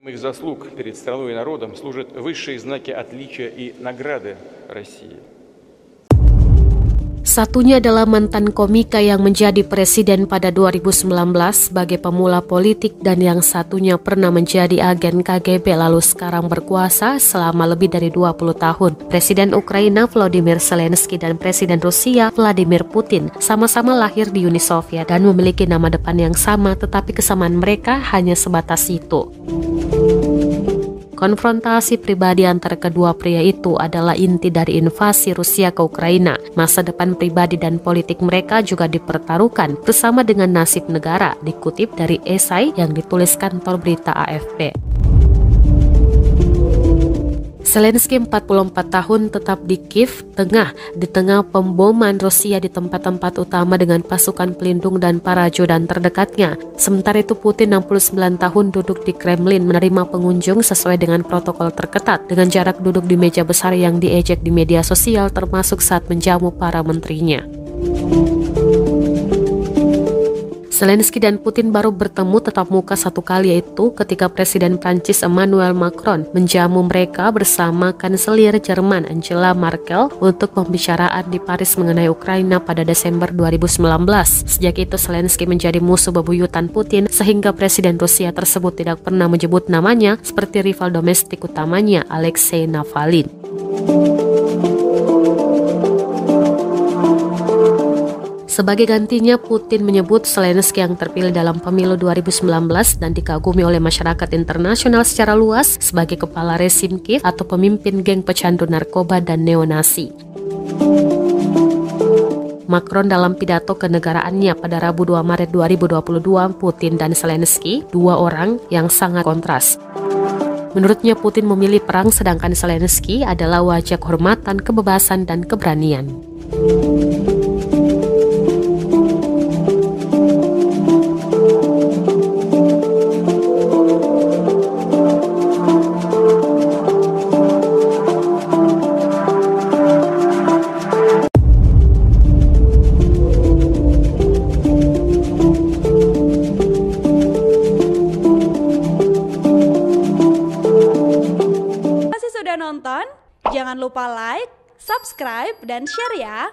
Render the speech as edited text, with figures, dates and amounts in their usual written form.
Их заслуг перед страной и народом служат высшие знаки отличия и награды России. Satunya adalah mantan komika yang menjadi presiden pada 2019 sebagai pemula politik dan yang satunya pernah menjadi agen KGB lalu sekarang berkuasa selama lebih dari 20 tahun. Presiden Ukraina Volodymyr Zelensky dan Presiden Rusia Vladimir Putin sama-sama lahir di Uni Soviet dan memiliki nama depan yang sama, tetapi kesamaan mereka hanya sebatas itu. Konfrontasi pribadi antara kedua pria itu adalah inti dari invasi Rusia ke Ukraina. Masa depan pribadi dan politik mereka juga dipertaruhkan bersama dengan nasib negara, dikutip dari esai yang ditulis kantor berita AFP. Zelensky 44 tahun tetap di Kiev Tengah di tengah pemboman Rusia di tempat-tempat utama dengan pasukan pelindung dan para ajudan terdekatnya. Sementara itu Putin 69 tahun duduk di Kremlin menerima pengunjung sesuai dengan protokol terketat dengan jarak duduk di meja besar yang diejek di media sosial termasuk saat menjamu para menterinya. Zelensky dan Putin baru bertemu tatap muka satu kali, yaitu ketika Presiden Prancis Emmanuel Macron menjamu mereka bersama Kanselir Jerman Angela Merkel untuk pembicaraan di Paris mengenai Ukraina pada Desember 2019. Sejak itu Zelensky menjadi musuh bebuyutan Putin sehingga Presiden Rusia tersebut tidak pernah menyebut namanya seperti rival domestik utamanya Alexei Navalny. Sebagai gantinya, Putin menyebut Zelensky yang terpilih dalam pemilu 2019 dan dikagumi oleh masyarakat internasional secara luas sebagai kepala resim Kiev atau pemimpin geng pecandu narkoba dan neonasi. Macron dalam pidato kenegaraannya pada Rabu 2 Maret 2022, Putin dan Zelensky, dua orang yang sangat kontras. Menurutnya Putin memilih perang sedangkan Zelensky adalah wajah kehormatan, kebebasan, dan keberanian. Nonton, jangan lupa like, subscribe, dan share ya.